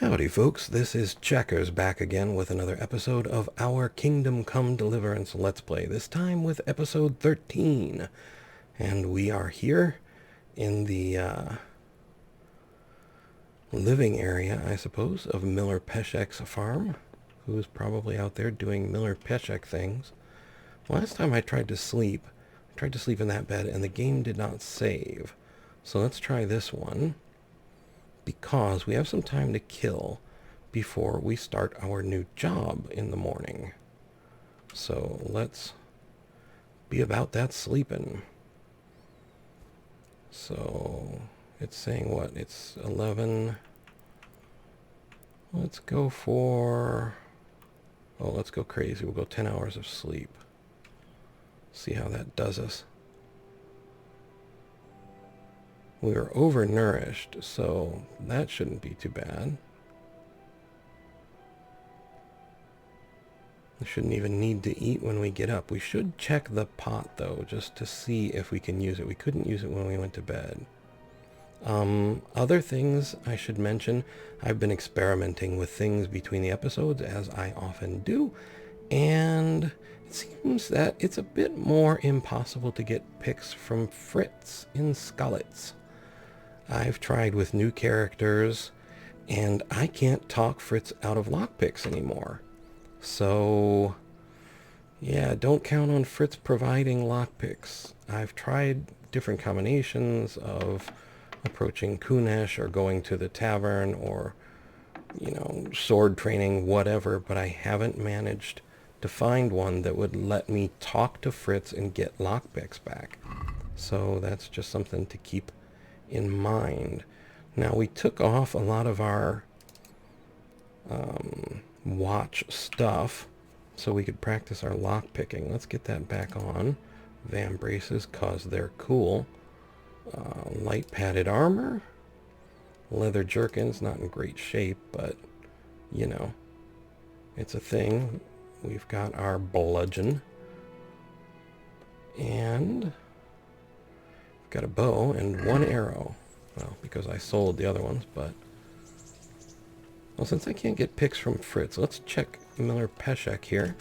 Howdy folks, this is Checkers back again with another episode of our Kingdom Come Deliverance Let's Play, this time with episode 13. And we are here in the living area, I suppose, of Miller Peshek's farm, who's probably out there doing Miller Peshek things. Last time I tried to sleep in that bed and the game did not save. So let's try this one, because we have some time to kill before we start our new job in the morning. So let's be about that sleeping. So it's saying what? It's 11. Let's go for... oh, let's go crazy. We'll go 10 hours of sleep. See how that does us. We were overnourished, so that shouldn't be too bad. We shouldn't even need to eat when we get up. We should check the pot, though, just to see if we can use it. We couldn't use it when we went to bed. Other things I should mention, I've been experimenting with things between the episodes, as I often do, and it seems that it's a bit more impossible to get picks from Fritz in Scullets. I've tried with new characters, and I can't talk Fritz out of lockpicks anymore. So, yeah, don't count on Fritz providing lockpicks. I've tried different combinations of approaching Kunesh or going to the tavern or, sword training, whatever, but I haven't managed to find one that would let me talk to Fritz and get lockpicks back. So that's just something to keep in mind. Now, we took off a lot of our watch stuff so we could practice our lock picking. Let's get that back on. Van braces, cause they're cool. Light padded armor. Leather jerkins, not in great shape, but it's a thing. We've got our bludgeon, and we've got a bow and one arrow. Well, because I sold the other ones, but... well, since I can't get picks from Fritz, let's check Miller Peshek here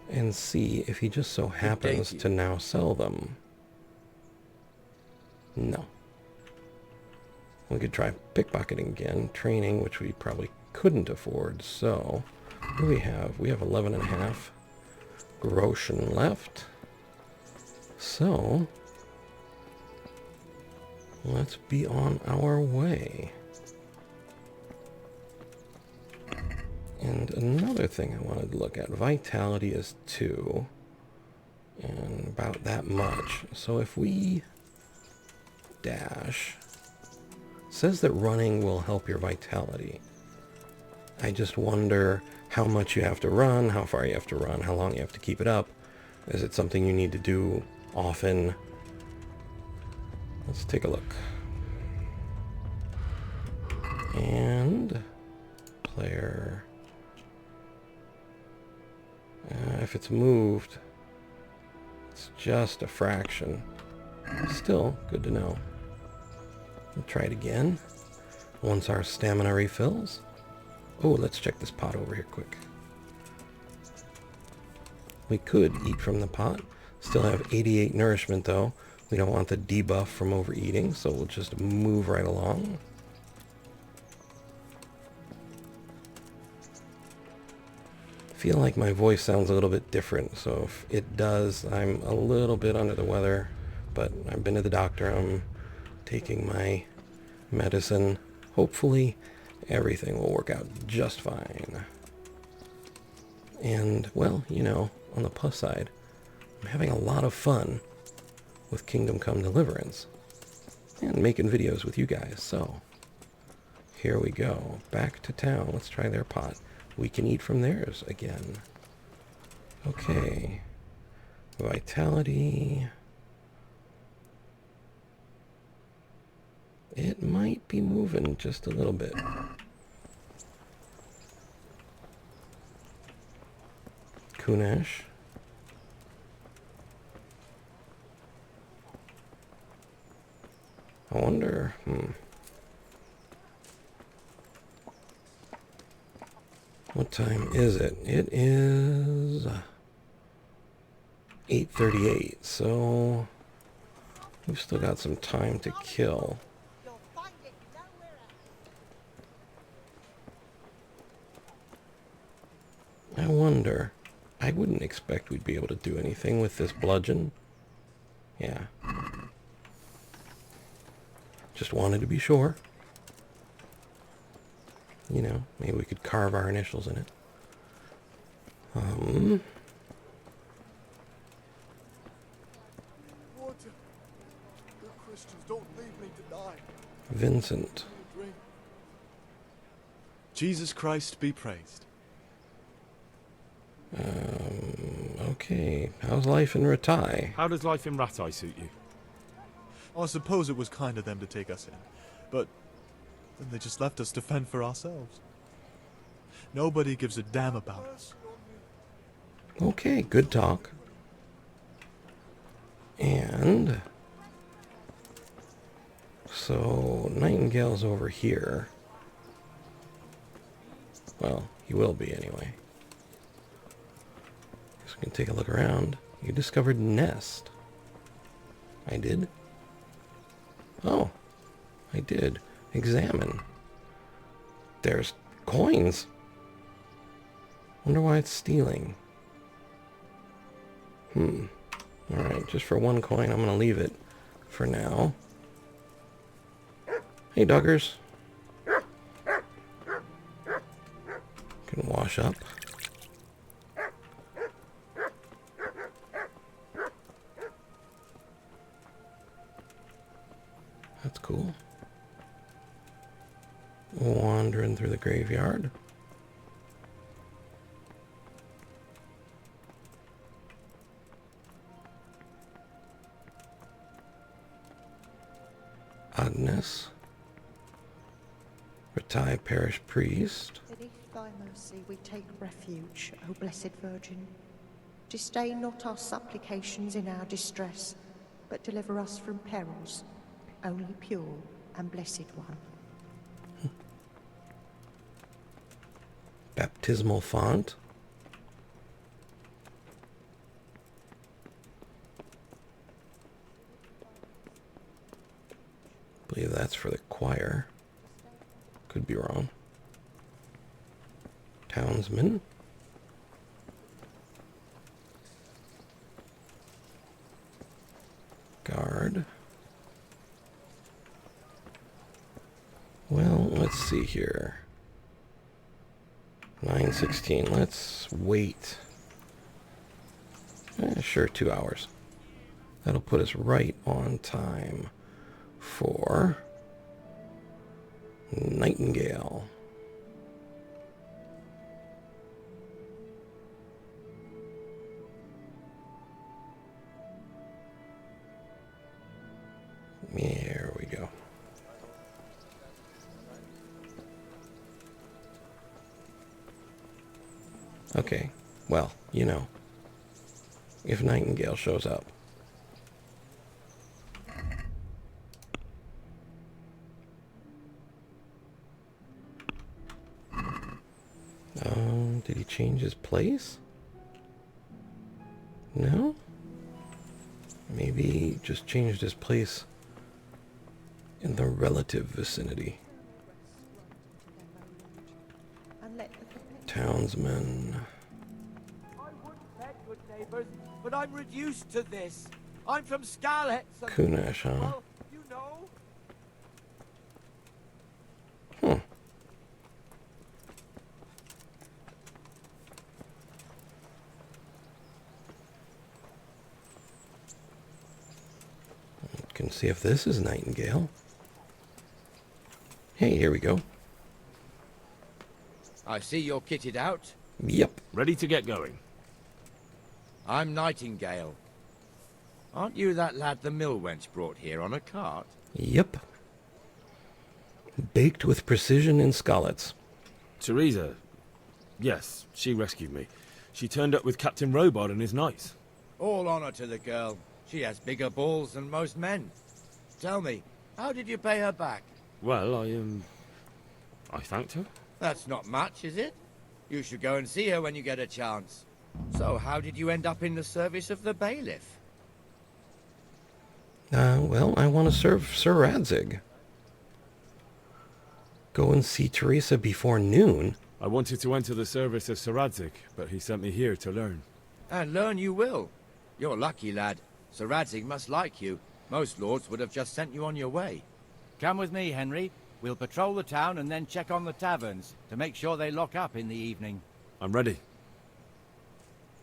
and see if he just so happens to now sell them. No. We could try pickpocketing again, training, which we probably couldn't afford. So, what do we have? We have 11.5 groschen left. So, let's be on our way. And another thing I wanted to look at, vitality is 2, and about that much. So if we dash, it says that running will help your vitality. I just wonder how much you have to run, how far you have to run, how long you have to keep it up. Is it something you need to do often? Let's take a look. And player... if it's moved, it's just a fraction. Still, good to know. We'll try it again once our stamina refills. Oh, let's check this pot over here quick. We could eat from the pot. Still have 88 nourishment, though. We don't want the debuff from overeating, so we'll just move right along. Feel like my voice sounds a little bit different, so if it does, I'm a little bit under the weather, but I've been to the doctor. I'm taking my medicine. Hopefully everything will work out just fine. And, well, on the plus side, I'm having a lot of fun with Kingdom Come Deliverance and making videos with you guys. So here we go, back to town. Let's try their pot. We can eat from theirs again. Okay. Vitality. It might be moving just a little bit. Kunesh. I wonder, What time is it? It is 8:38, so we've still got some time to kill. I wonder, I wouldn't expect we'd be able to do anything with this bludgeon. Yeah. Just wanted to be sure. You know, maybe we could carve our initials in it. Water. You Christians, don't leave me to die. Vincent. Jesus Christ be praised. Okay. How's life in Rattay? How does life in Rattay suit you? I suppose it was kind of them to take us in, but then they just left us to fend for ourselves. Nobody gives a damn about us. Okay, good talk. And so Nightengale's over here. Well, he will be anyway. So we can take a look around. You discovered nest. I did? Oh, I did. Examine. There's coins. Wonder why it's stealing. Alright, just for one coin, I'm going to leave it for now. Hey, Duggars. Can wash up. That's cool. Wandering through the graveyard. Agnes. Rattay Parish Priest. Beneath thy mercy we take refuge, O Blessed Virgin. Disdain not our supplications in our distress, but deliver us from perils, only pure and blessed one. Baptismal font. I believe that's for the choir. Could be wrong. Townsman. Guard. Well, let's see here. 9:16. Let's wait. Sure, 2 hours. That'll put us right on time for Nightengale. There we go. Okay, well, you know, if Nightengale shows up. Did he change his place? No? Maybe he just changed his place in the relative vicinity. Townsman. I would bet, good neighbors, but I'm reduced to this. I'm from Scarlet. Kunesh, huh? Well, you know. Can see if this is Nightengale. Hey, here we go. I see you're kitted out. Yep. Ready to get going. I'm Nightengale. Aren't you that lad the mill wench brought here on a cart? Yep. Baked with precision in scallops. Teresa. Yes, she rescued me. She turned up with Captain Robard and his knights. All honor to the girl. She has bigger balls than most men. Tell me, how did you pay her back? Well, I thanked her. That's not much, is it? You should go and see her when you get a chance. So, how did you end up in the service of the bailiff? Well, I want to serve Sir Radzig. Go and see Teresa before noon. I wanted to enter the service of Sir Radzig, but he sent me here to learn. And learn you will. You're lucky, lad. Sir Radzig must like you. Most lords would have just sent you on your way. Come with me, Henry. We'll patrol the town and then check on the taverns to make sure they lock up in the evening. I'm ready.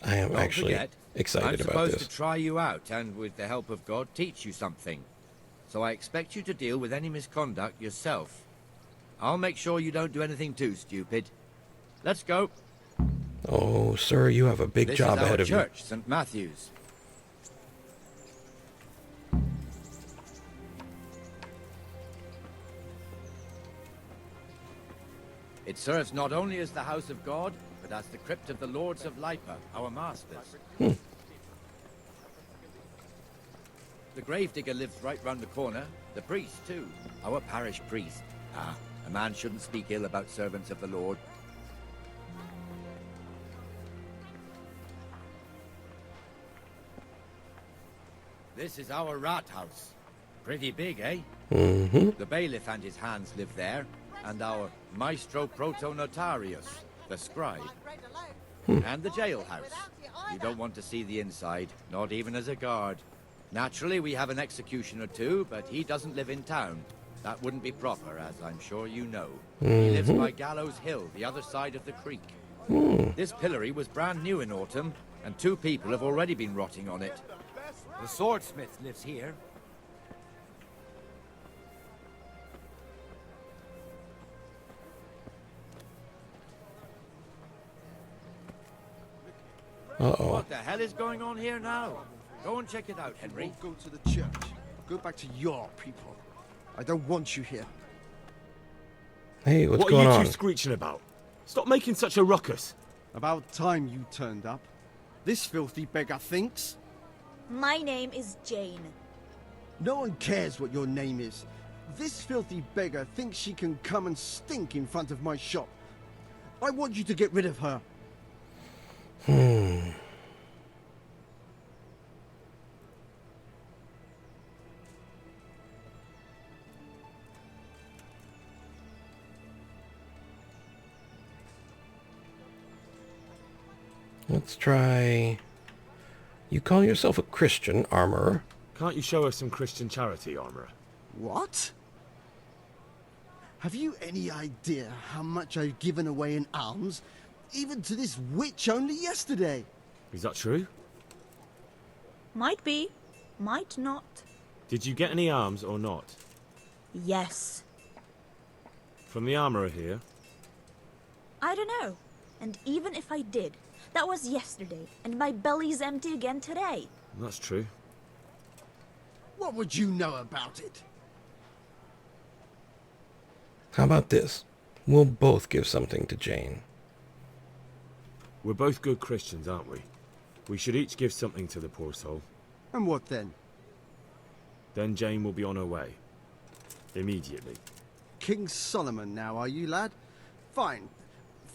I am Don't actually forget, excited I'm about supposed this. to try you out and, with the help of God, teach you something. So I expect you to deal with any misconduct yourself. I'll make sure you don't do anything too stupid. Let's go. Oh, sir, you have a big This job is our ahead of you. church, St. Matthew's. It serves not only as the house of God, but as the crypt of the lords of Lipa, our masters. The gravedigger lives right round the corner. The priest, too. Our parish priest. Ah, a man shouldn't speak ill about servants of the Lord. This is our rat house. Pretty big, eh? Mm-hmm. The bailiff and his hands live there, and our maestro protonotarius, the scribe, and the jailhouse. You don't want to see the inside, not even as a guard. Naturally, we have an executioner too, but he doesn't live in town. That wouldn't be proper, as I'm sure you know. He lives by Gallows Hill, the other side of the creek. This pillory was brand new in autumn, and 2 people have already been rotting on it. The swordsmith lives here. Uh-oh. What the hell is going on here now? Go and check it out, Henry. Go to the church. Go back to your people. I don't want you here. Hey, what's What going are you on? two screeching about? Stop making such a ruckus. About time you turned up. This filthy beggar thinks. My name is Jane. No one cares what your name is. This filthy beggar thinks she can come and stink in front of my shop. I want you to get rid of her. Let's try... You call yourself a Christian, armorer. Can't you show us some Christian charity, armorer? What? Have you any idea how much I've given away in alms? Even to this witch only yesterday. Is that true? Might be, might not. Did you get any arms or not? Yes. From the armorer here? I don't know. And even if I did, that was yesterday, and my belly's empty again today. That's true. What would you know about it? How about this? We'll both give something to Jane. We're both good Christians, aren't we? We should each give something to the poor soul. And what then? Then Jane will be on her way. Immediately. King Solomon now, are you, lad? Fine.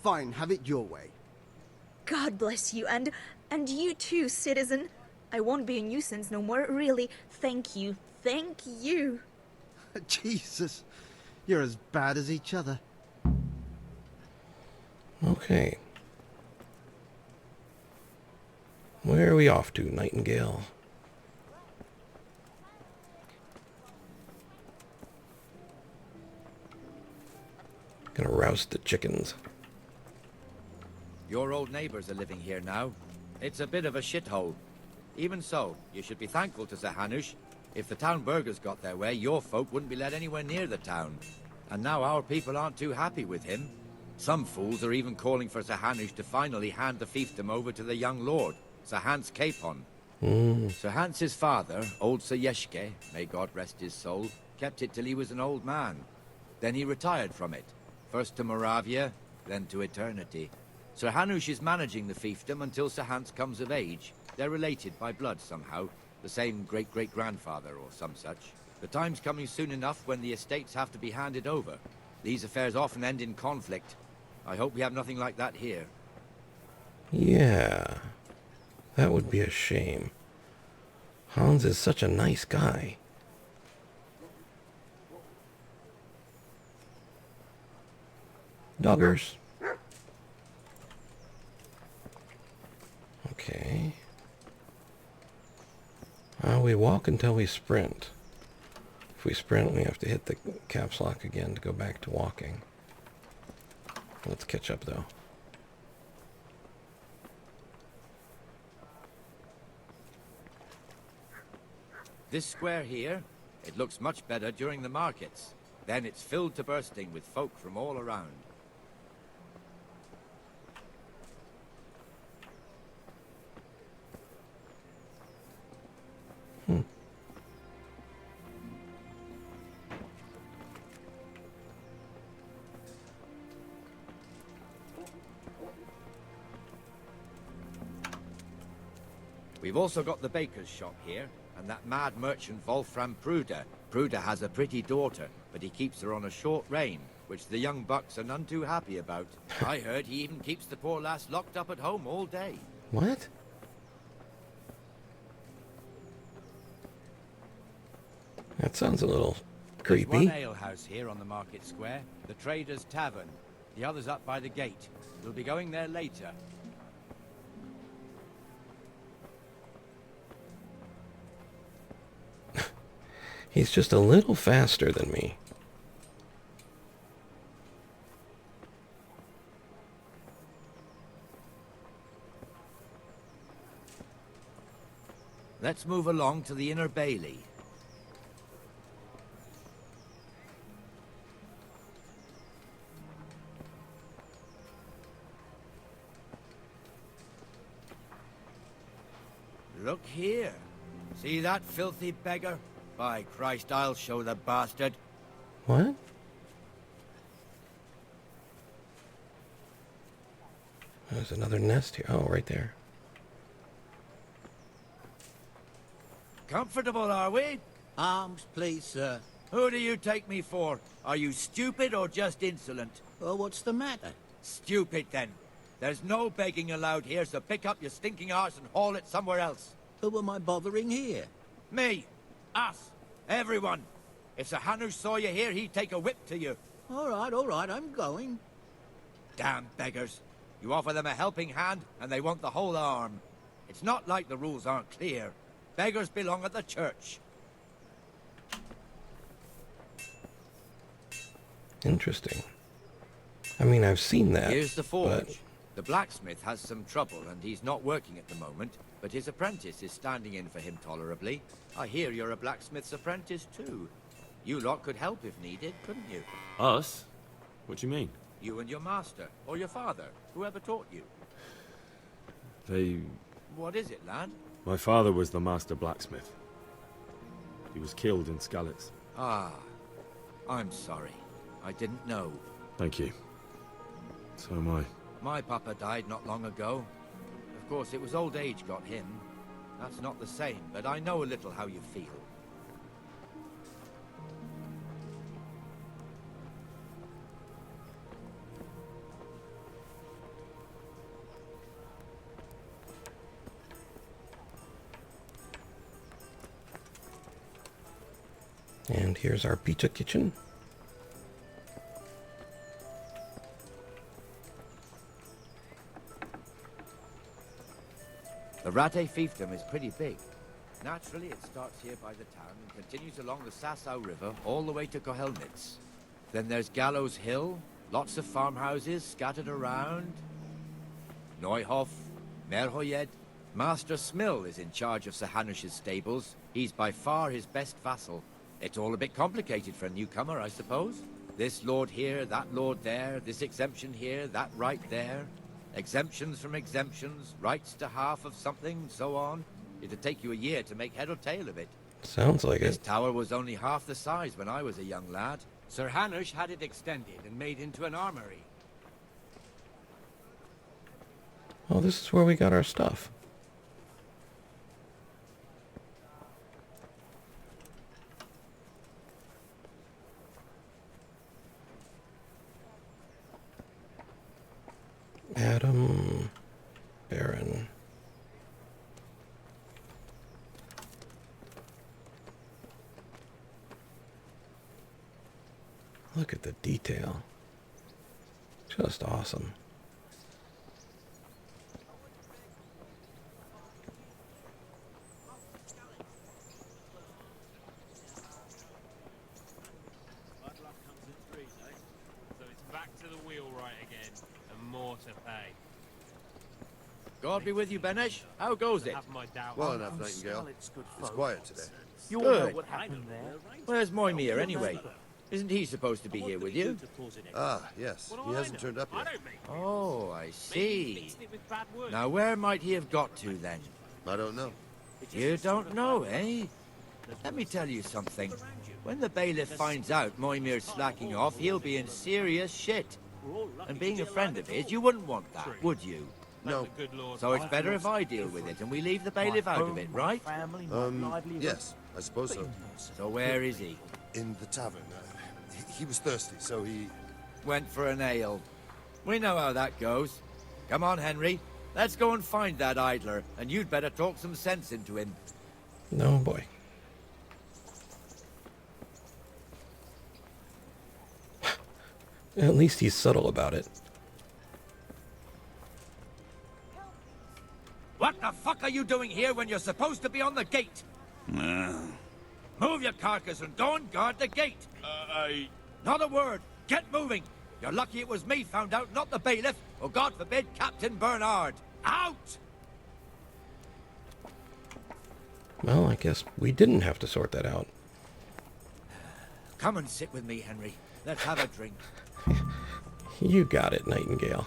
Fine, have it your way. God bless you, and you too, citizen. I won't be a nuisance no more, really. Thank you. Thank you. Jesus, you're as bad as each other. Okay. Where are we off to, Nightengale? Gonna roust the chickens. Your old neighbors are living here now. It's a bit of a shithole. Even so, you should be thankful to Sir Hanush. If the town burghers got their way, your folk wouldn't be let anywhere near the town. And now our people aren't too happy with him. Some fools are even calling for Sir Hanush to finally hand the fiefdom over to the young lord, Sir Hans Capon. Sir Hans's father, old Sir Yeshke, may God rest his soul, kept it till he was an old man. Then he retired from it, first to Moravia, then to eternity. Sir Hanush is managing the fiefdom until Sir Hans comes of age. They're related by blood somehow, the same great-great-grandfather or some such. The time's coming soon enough when the estates have to be handed over. These affairs often end in conflict. I hope we have nothing like that here. Yeah, that would be a shame. Hans is such a nice guy. Doggers. Okay. We walk until we sprint. If we sprint, we have to hit the caps lock again to go back to walking. Let's catch up, though. This square here, it looks much better during the markets. Then it's filled to bursting with folk from all around. We've also got the baker's shop here, and that mad merchant Wolfram Pruder. Pruder has a pretty daughter, but he keeps her on a short rein, which the young bucks are none too happy about. I heard he even keeps the poor lass locked up at home all day. What? That sounds a little There's creepy. one alehouse here on the market square, the Trader's Tavern. The other's up by the gate. We'll be going there later. He's just a little faster than me. Let's move along to the Inner Bailey. Look here. See that filthy beggar? By Christ, I'll show the bastard. What? There's another nest here. Oh, right there. Comfortable, are we? Arms, please, sir. Who do you take me for? Are you stupid or just insolent? Oh, what's the matter? Stupid, then. There's no begging allowed here, so pick up your stinking arse and haul it somewhere else. Who am I bothering here? Me. Us. Everyone. If Sir Hanush saw you here, he'd take a whip to you. All right, I'm going. Damn beggars. You offer them a helping hand, and they want the whole arm. It's not like the rules aren't clear. Beggars belong at the church. Interesting. I mean, I've seen that. Here's the forge. but- The blacksmith has some trouble, and he's not working at the moment, but his apprentice is standing in for him tolerably. I hear you're a blacksmith's apprentice, too. You lot could help if needed, couldn't you? Us? What do you mean? You and your master, or your father, whoever taught you. What is it, lad? My father was the master blacksmith. He was killed in Skalitz. Ah, I'm sorry. I didn't know. Thank you. So am I. My papa died not long ago. Of course, it was old age got him. That's not the same, but I know a little how you feel. And here's our pizza kitchen. The Rattay fiefdom is pretty big. Naturally, it starts here by the town and continues along the Sasau River all the way to Kohelnitz. Then there's Gallows Hill, lots of farmhouses scattered around. Neuhof, Merhoyed. Master Smill is in charge of Sir Hanush's stables. He's by far his best vassal. It's all a bit complicated for a newcomer, I suppose. This lord here, that lord there, this exemption here, that right there. Exemptions from exemptions, rights to half of something, so on. It'd take you a year to make head or tail of it. Sounds like This it. tower was only half the size when I was a young lad. Sir Hanush had it extended and made into an armory. Oh, this is where we got our stuff. Adam Baron. Look at the detail. Just awesome. Bad luck comes in threes, eh? So it's back to the wheelwright again, and more to pay. God be with you, Benesh. How goes it? Have my doubts. Well enough, Nightingale. It's quiet today. Good. Where's Moimir, anyway? Isn't he supposed to be here with you? Ah, yes. He hasn't turned up yet. Oh, I see. Now, where might he have got to, then? I don't know. You don't know, eh? Let me tell you something. When the bailiff finds out Moimir's slacking off, he'll be in serious shit. And being a friend of his, you wouldn't want that, would you? No. So it's better if I deal with it and we leave the bailiff out of it, right? Yes, I suppose so. So where is he? In the tavern. He was thirsty, so he... Went for an ale. We know how that goes. Come on, Henry. Let's go and find that idler, and you'd better talk some sense into him. No boy. At least he's subtle about it. What the fuck are you doing here when you're supposed to be on the gate? Move your carcass and go and guard the gate. Not a word. Get moving. You're lucky it was me found out, not the bailiff, or God forbid, Captain Bernard. Out! Well, I guess we didn't have to sort that out. Come and sit with me, Henry. Let's have a drink. You got it, Nightingale.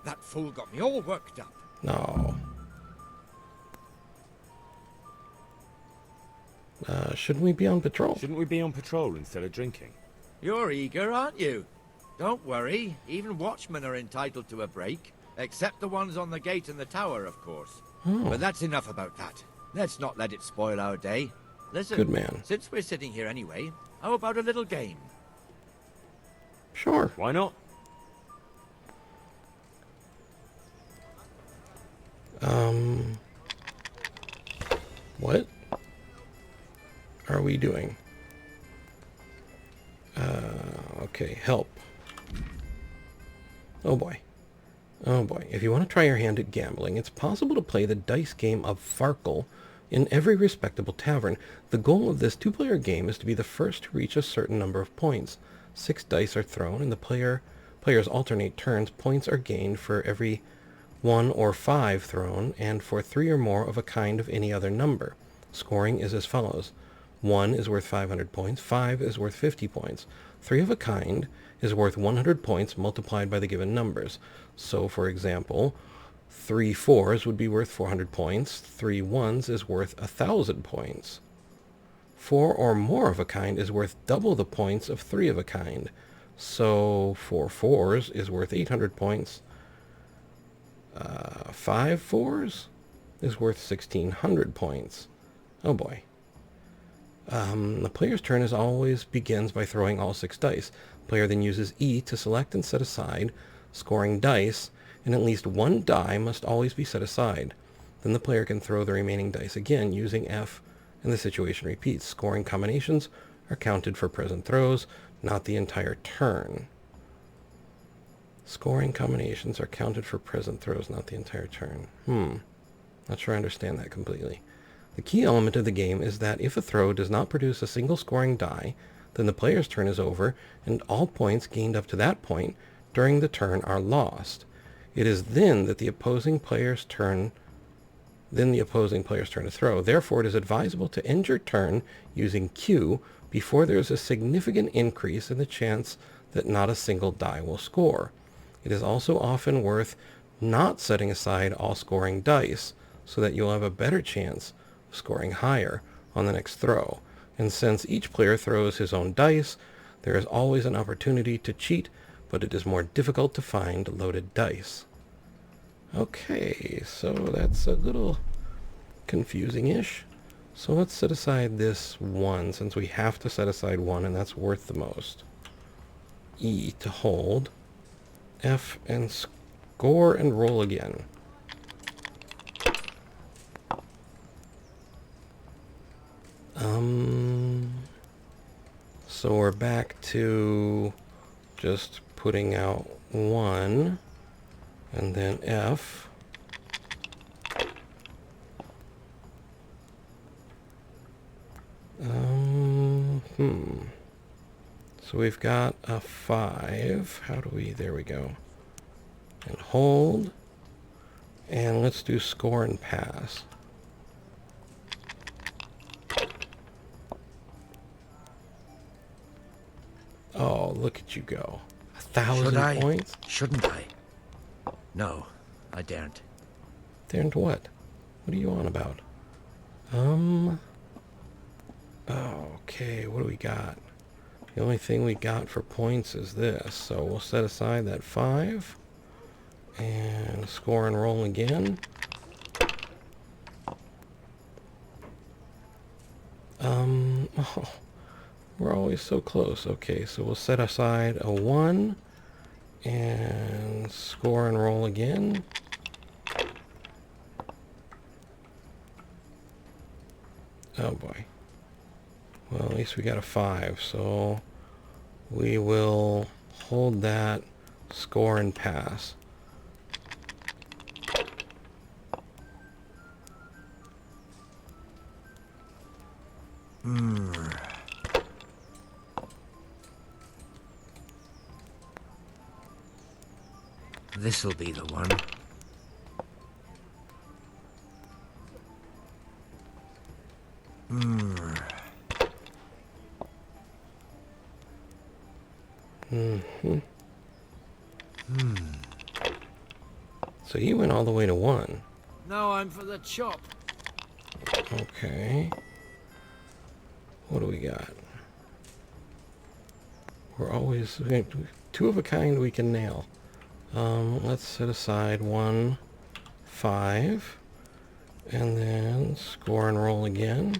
That fool got me all worked up. No. Shouldn't we be on patrol? Shouldn't we be on patrol instead of drinking? You're eager, aren't you? Don't worry. Even watchmen are entitled to a break. Except the ones on the gate and the tower, of course. Oh. But that's enough about that. Let's not let it spoil our day. Listen, Good man. Since we're sitting here anyway, how about a little game? Sure. Why not? What are we doing? Okay, help. Oh boy. Oh boy. If you want to try your hand at gambling, it's possible to play the dice game of Farkle in every respectable tavern. The goal of this two-player game is to be the first to reach a certain number of points. 6 dice are thrown, and the players alternate turns. Points are gained for every 1 or 5 thrown, and for 3 or more of a kind of any other number. Scoring is as follows. 1 is worth 500 points, 5 is worth 50 points. 3 of a kind is worth 100 points multiplied by the given numbers. So, for example, 3 4s would be worth 400 points, 3 1s is worth 1,000 points. 4 or more of a kind is worth double the points of 3 of a kind. So, 4 4s is worth 800 points. 5 4s is worth 1,600 points. Oh boy. The player's turn always begins by throwing all 6 dice. The player then uses E to select and set aside scoring dice, and at least 1 die must always be set aside. Then the player can throw the remaining dice again using F, and the situation repeats. Scoring combinations are counted for present throws, not the entire turn. Scoring combinations are counted for present throws, not the entire turn. Not sure I understand that completely. The key element of the game is that if a throw does not produce a single scoring die, then the player's turn is over, and all points gained up to that point during the turn are lost. It is then that the opposing player's turn to throw. Therefore, it is advisable to end your turn using Q before there is a significant increase in the chance that not a single die will score. It is also often worth not setting aside all scoring dice so that you'll have a better chance of scoring higher on the next throw. And since each player throws his own dice, there is always an opportunity to cheat, but it is more difficult to find loaded dice. Okay, so that's a little confusing-ish. So let's set aside this 1, since we have to set aside 1, and that's worth the most. E to hold. F and score and roll again. So we're back to just putting out 1, and then F. So we've got a 5. How do we, there we go. And hold. And let's do score and pass. Oh, look at you go. 1,000 points? Shouldn't I? No, I daren't. Daren't what? What are you on about? Okay, what do we got? The only thing we got for points is this, so we'll set aside that 5 and score and roll again. Oh, we're always so close. Okay, so we'll set aside a 1 and score and roll again. Oh boy. Well, at least we got a 5, so we will hold that, score and pass. This'll be the one. So you went all the way to 1. Now I'm for the chop. Okay. What do we got? We're always... 2 of a kind we can nail. Let's set aside 1, 5, and then score and roll again.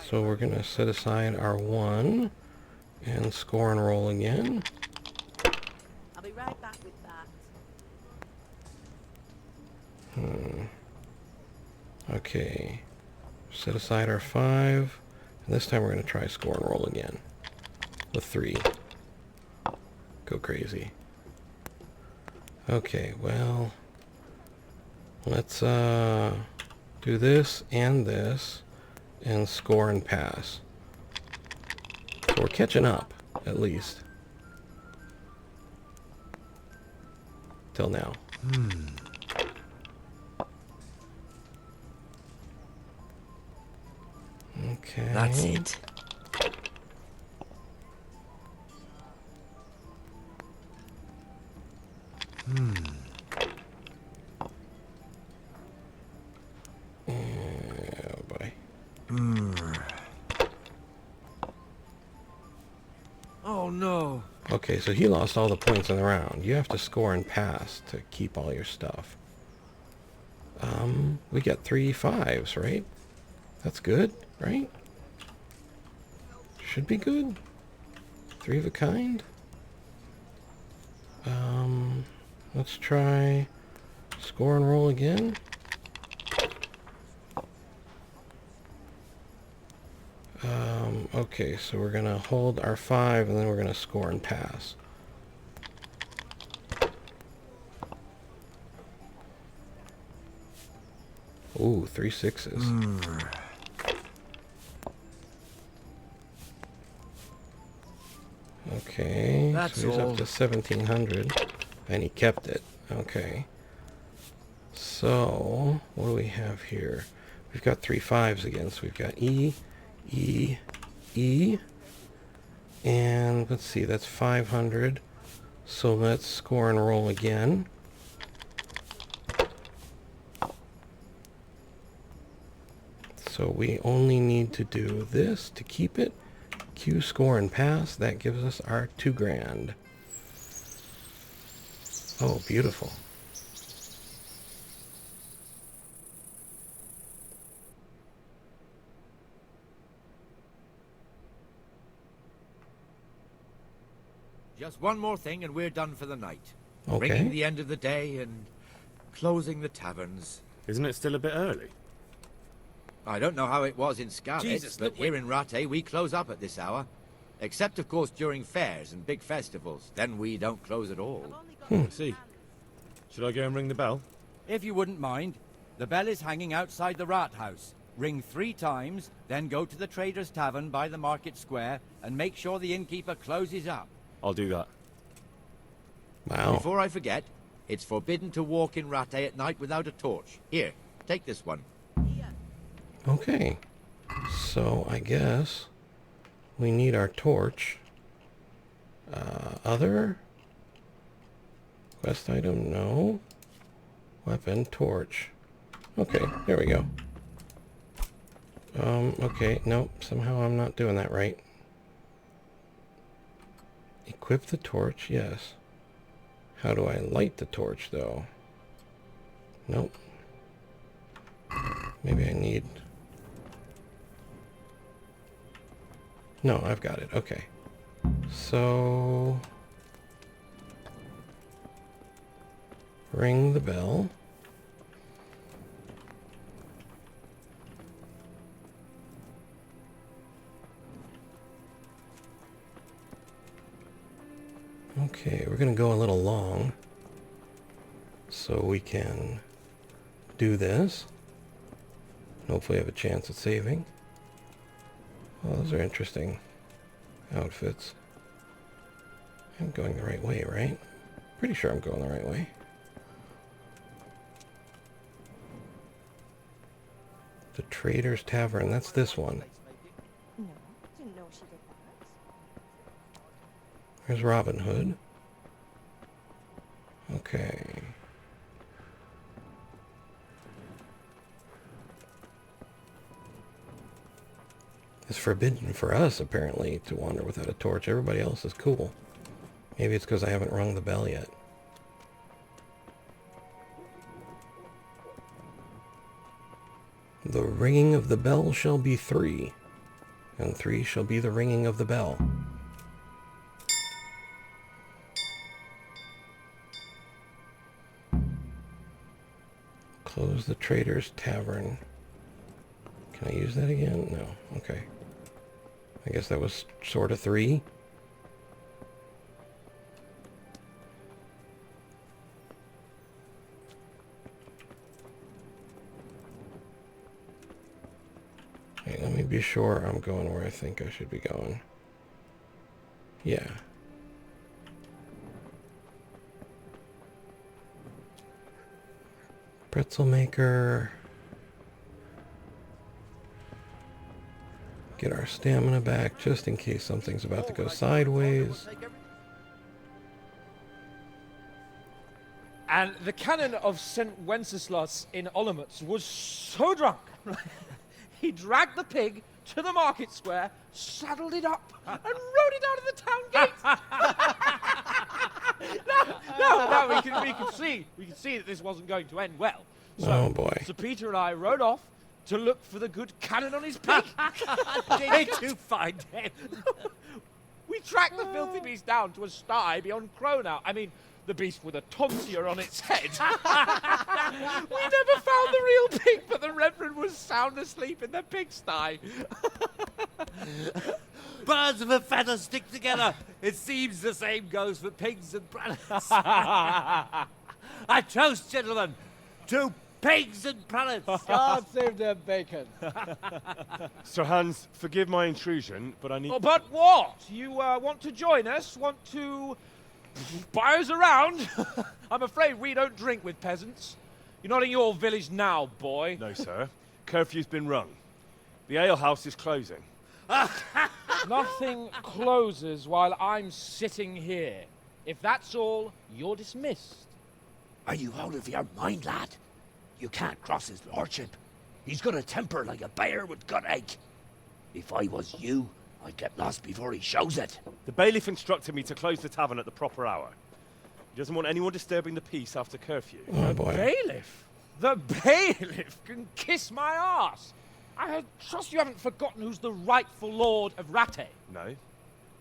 So we're going to set aside our 1 and score and roll again. I'll be right back with that. Okay. Set aside our 5. And this time we're going to try score and roll again. With 3. Go crazy. Okay, well... let's do this and score and pass. So we're catching up, at least. Till now. Okay. That's it. Oh boy. Oh no. Okay, so he lost all the points in the round. You have to score and pass to keep all your stuff. We got 3 5s, right? That's good, right? Should be good. 3 of a kind. Let's try score and roll again. Okay, so we're gonna hold our 5 and then we're gonna score and pass. Ooh, 3 6s. Okay, That's so he's all. up to 1,700, and he kept it. Okay. So, what do we have here? We've got 3 5s again, so we've got E, E, E, and let's see, that's 500. So let's score and roll again. So we only need to do this to keep it. Q, score, and pass. That gives us our 2 grand. Oh, beautiful. Just one more thing and we're done for the night. Okay. Bringing the end of the day and closing the taverns. Isn't it still a bit early? I don't know how it was in Scarlet, Jesus, but look, here in Rattay we close up at this hour. Except, of course, during fairs and big festivals. Then we don't close at all. I see. Should I go and ring the bell? If you wouldn't mind, the bell is hanging outside the Rat House. Ring 3 times, then go to the Trader's Tavern by the Market Square and make sure the innkeeper closes up. I'll do that. Wow. Before I forget, it's forbidden to walk in Rattay at night without a torch. Here, take this one. Okay. So I guess we need our torch. Other? Quest item, no. Weapon, torch. Okay, there we go. Okay, nope, somehow I'm not doing that right. Equip the torch, yes. How do I light the torch, though? Nope. Maybe I need... No, I've got it. Okay. So... ring the bell. Okay, we're going to go a little long so we can do this. Hopefully have a chance at saving. Well, those are interesting outfits. I'm going the right way, right? Pretty sure I'm going the right way. The Trader's Tavern, that's this one. No, didn't know she did that. There's Robin Hood. Okay. It's forbidden for us, apparently, to wander without a torch. Everybody else is cool. Maybe it's because I haven't rung the bell yet. The ringing of the bell shall be 3, and 3 shall be the ringing of the bell. Close the Trader's Tavern. Can I use that again? No. Okay. I guess that was sort of 3. Okay, let me be sure I'm going where I think I should be going. Yeah. Pretzel maker. Get our stamina back just in case something's about to go sideways. And the canon of St. Wenceslas in Olomouc was so drunk, he dragged the pig to the market square, saddled it up, and rode it out of the town gate. no, we could see that this wasn't going to end well. So, Oh boy. Sir Peter and I rode off to look for the good canon on his pig. Did you find him? We tracked the filthy beast down to a sty beyond Cronow. I mean, the beast with a tonsure on its head. We never found the real pig, but the Reverend was sound asleep in the pigsty. Birds of a feather stick together. It seems the same goes for pigs and prelates. I toast, gentlemen, to pigs and prelates. God save their bacon. Sir Hans, forgive my intrusion, but I need... Oh, but what? You want to join us? Want to buy us around? I'm afraid we don't drink with peasants. You're not in your village now, boy. No, sir. Curfew's been rung. The alehouse is closing. Nothing closes while I'm sitting here. If that's all, you're dismissed. Are you out of your mind, lad? You can't cross his lordship. He's got a temper like a bear with gut ache. If I was you, I'd get lost before he shows it. The bailiff instructed me to close the tavern at the proper hour. He doesn't want anyone disturbing the peace after curfew. Oh boy. Bailiff? The bailiff can kiss my arse. I trust you haven't forgotten who's the rightful lord of Rattay. No,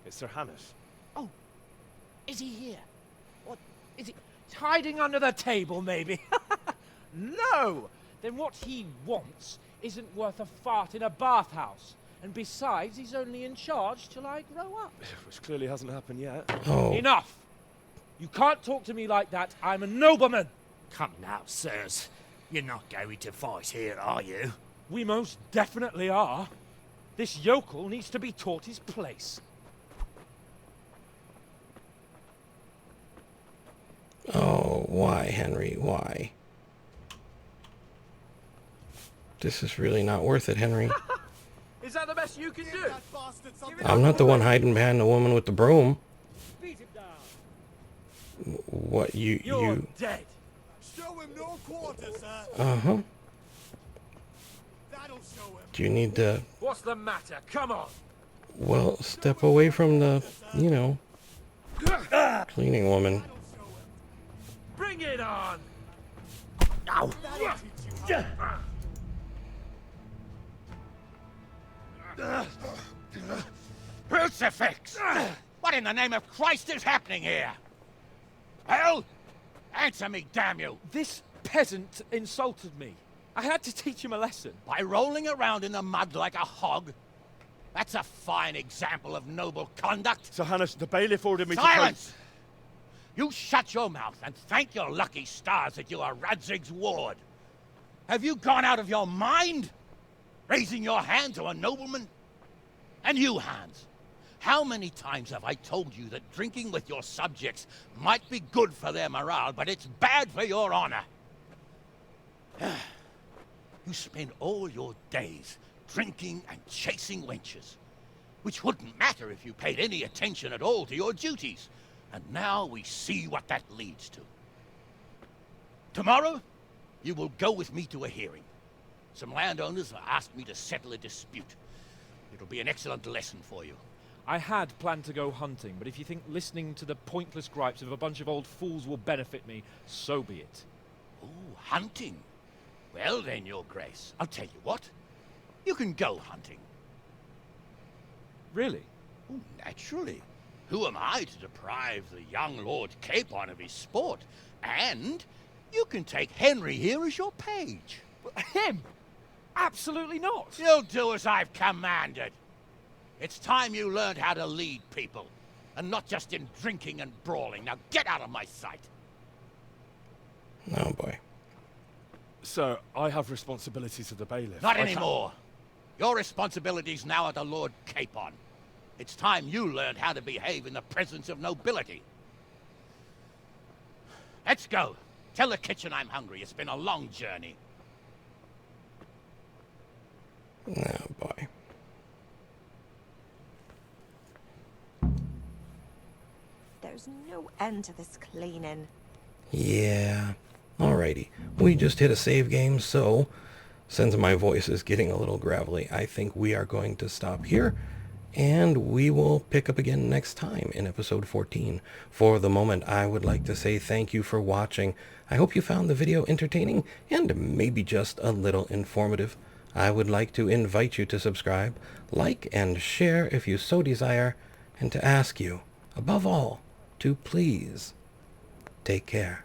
it's Sir Hanush. Oh, is he here? What, is he hiding under the table, maybe? No! Then what he wants isn't worth a fart in a bathhouse. And besides, he's only in charge till I grow up. Which clearly hasn't happened yet. Oh. Enough! You can't talk to me like that. I'm a nobleman. Come now, sirs. You're not going to fight here, are you? We most definitely are. This yokel needs to be taught his place. Oh, why, Henry? Why? This is really not worth it, Henry. Is that the best you can do? I'm not the one hiding behind the woman with the broom. Beat him down. What, You're dead. Show him no quarter, sir. Uh-huh. That'll show him. Do you need to, What's the matter? Come on. well, step away from the, you know, cleaning woman. Bring it on. Ow! Crucifix! What in the name of Christ is happening here? Hell? Answer me, damn you! This peasant insulted me. I had to teach him a lesson. By rolling around in the mud like a hog? That's a fine example of noble conduct. Sir Hanush, the bailiff ordered me Silence! You shut your mouth and thank your lucky stars that you are Radzig's ward. Have you gone out of your mind? Raising your hand to a nobleman? And you, Hans, how many times have I told you that drinking with your subjects might be good for their morale, but it's bad for your honor? You spend all your days drinking and chasing wenches, which wouldn't matter if you paid any attention at all to your duties. And now we see what that leads to. Tomorrow, you will go with me to a hearing. Some landowners have asked me to settle a dispute. It'll be an excellent lesson for you. I had planned to go hunting, but if you think listening to the pointless gripes of a bunch of old fools will benefit me, so be it. Oh, hunting? Well then, Your Grace, I'll tell you what. You can go hunting. Really? Oh, naturally. Who am I to deprive the young Lord Capon of his sport? And you can take Henry here as your page. Him? Absolutely not. You'll do as I've commanded. It's time you learned how to lead people, and not just in drinking and brawling. Now get out of my sight. Oh boy. Sir, I have responsibilities of the bailiff. Not anymore. Your responsibilities now are the Lord Capon. It's time you learned how to behave in the presence of nobility. Let's go. Tell the kitchen I'm hungry. It's been a long journey. Oh boy. There's no end to this cleaning. Yeah. Alrighty. We just hit a save game, so since my voice is getting a little gravelly, I think we are going to stop here. And we will pick up again next time in episode 14. For the moment, I would like to say thank you for watching. I hope you found the video entertaining and maybe just a little informative. I would like to invite you to subscribe, like, and share if you so desire, and to ask you, above all, to please take care.